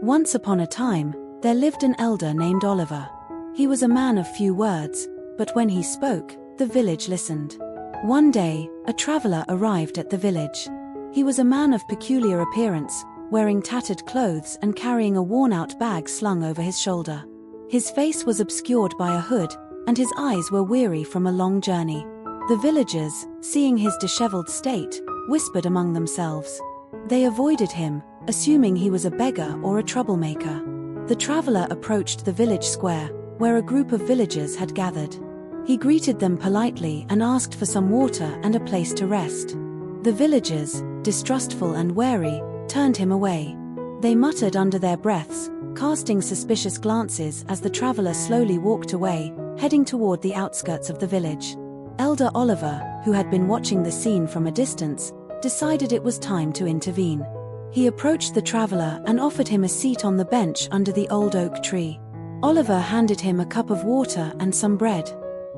Once upon a time, there lived an elder named Oliver. He was a man of few words, but when he spoke, the village listened. One day, a traveler arrived at the village. He was a man of peculiar appearance, wearing tattered clothes and carrying a worn-out bag slung over his shoulder. His face was obscured by a hood, and his eyes were weary from a long journey. The villagers, seeing his disheveled state, whispered among themselves. They avoided him, assuming he was a beggar or a troublemaker. The traveler approached the village square, where a group of villagers had gathered. He greeted them politely and asked for some water and a place to rest. The villagers, distrustful and wary, turned him away. They muttered under their breaths, casting suspicious glances as the traveler slowly walked away, heading toward the outskirts of the village. Elder Oliver, who had been watching the scene from a distance, decided it was time to intervene. He approached the traveler and offered him a seat on the bench under the old oak tree. Oliver handed him a cup of water and some bread.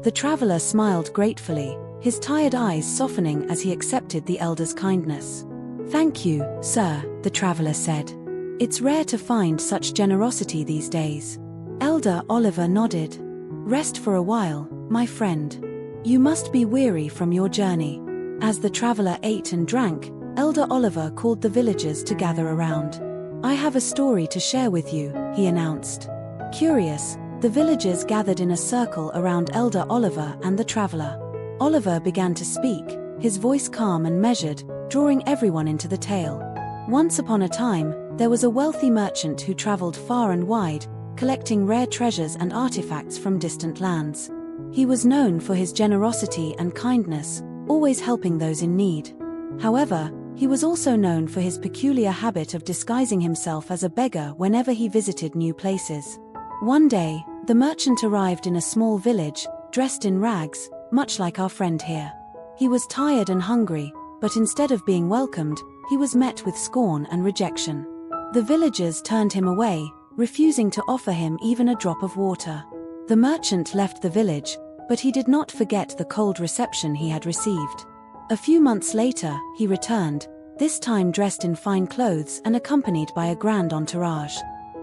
The traveler smiled gratefully, his tired eyes softening as he accepted the elder's kindness. "Thank you, sir," the traveler said. "It's rare to find such generosity these days." Elder Oliver nodded. "Rest for a while, my friend. You must be weary from your journey." As the traveler ate and drank, Elder Oliver called the villagers to gather around. "I have a story to share with you," he announced. Curious, the villagers gathered in a circle around Elder Oliver and the traveler. Oliver began to speak, his voice calm and measured, drawing everyone into the tale. Once upon a time, there was a wealthy merchant who traveled far and wide, collecting rare treasures and artifacts from distant lands. He was known for his generosity and kindness, always helping those in need. However, he was also known for his peculiar habit of disguising himself as a beggar whenever he visited new places. One day, the merchant arrived in a small village, dressed in rags, much like our friend here. He was tired and hungry, but instead of being welcomed, he was met with scorn and rejection. The villagers turned him away, refusing to offer him even a drop of water. The merchant left the village, but he did not forget the cold reception he had received. A few months later, he returned, this time dressed in fine clothes and accompanied by a grand entourage.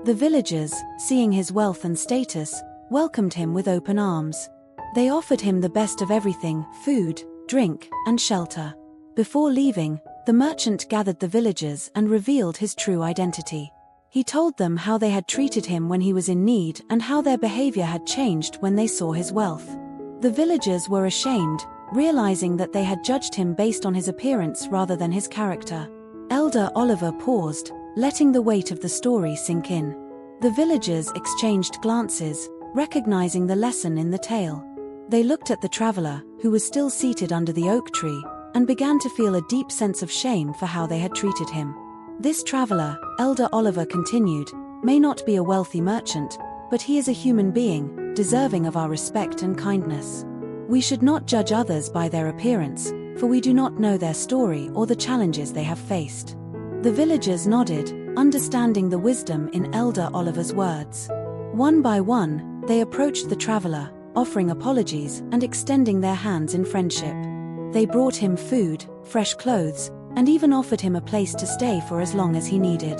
The villagers, seeing his wealth and status, welcomed him with open arms. They offered him the best of everything: food, drink, and shelter. Before leaving, the merchant gathered the villagers and revealed his true identity. He told them how they had treated him when he was in need and how their behavior had changed when they saw his wealth. The villagers were ashamed, realizing that they had judged him based on his appearance rather than his character. Elder Oliver paused, letting the weight of the story sink in. The villagers exchanged glances, recognizing the lesson in the tale. They looked at the traveler, who was still seated under the oak tree, and began to feel a deep sense of shame for how they had treated him. This traveler, Elder Oliver continued, may not be a wealthy merchant, but he is a human being, deserving of our respect and kindness. We should not judge others by their appearance, for we do not know their story or the challenges they have faced. The villagers nodded, understanding the wisdom in Elder Oliver's words. One by one, they approached the traveler, offering apologies and extending their hands in friendship. They brought him food, fresh clothes, and even offered him a place to stay for as long as he needed.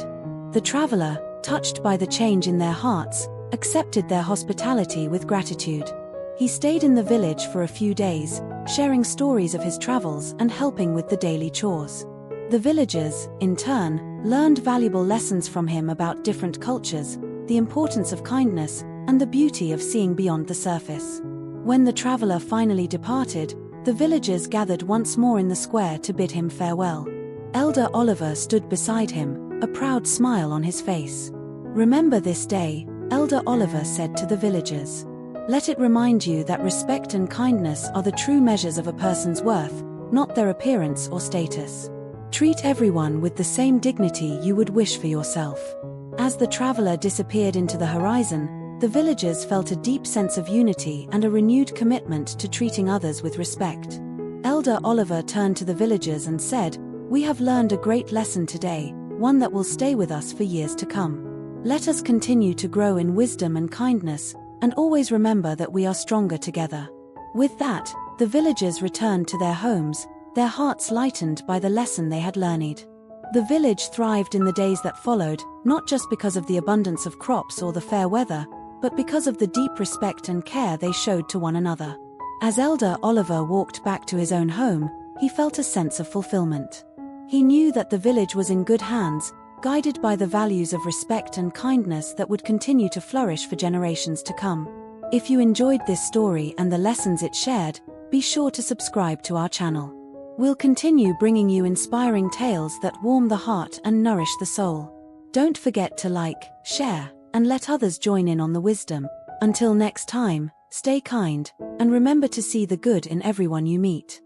The traveler, touched by the change in their hearts, accepted their hospitality with gratitude. He stayed in the village for a few days, sharing stories of his travels and helping with the daily chores. The villagers, in turn, learned valuable lessons from him about different cultures, the importance of kindness, and the beauty of seeing beyond the surface. When the traveler finally departed, the villagers gathered once more in the square to bid him farewell. Elder Oliver stood beside him, a proud smile on his face. "Remember this day," Elder Oliver said to the villagers. "Let it remind you that respect and kindness are the true measures of a person's worth, not their appearance or status. Treat everyone with the same dignity you would wish for yourself." As the traveler disappeared into the horizon, the villagers felt a deep sense of unity and a renewed commitment to treating others with respect. Elder Oliver turned to the villagers and said, "We have learned a great lesson today, one that will stay with us for years to come. Let us continue to grow in wisdom and kindness, and always remember that we are stronger together." With that, the villagers returned to their homes, their hearts lightened by the lesson they had learned. The village thrived in the days that followed, not just because of the abundance of crops or the fair weather, but because of the deep respect and care they showed to one another. As Elder Oliver walked back to his own home, he felt a sense of fulfillment. He knew that the village was in good hands, guided by the values of respect and kindness that would continue to flourish for generations to come. If you enjoyed this story and the lessons it shared, be sure to subscribe to our channel. We'll continue bringing you inspiring tales that warm the heart and nourish the soul. Don't forget to like, share, and let others join in on the wisdom. Until next time, stay kind, and remember to see the good in everyone you meet.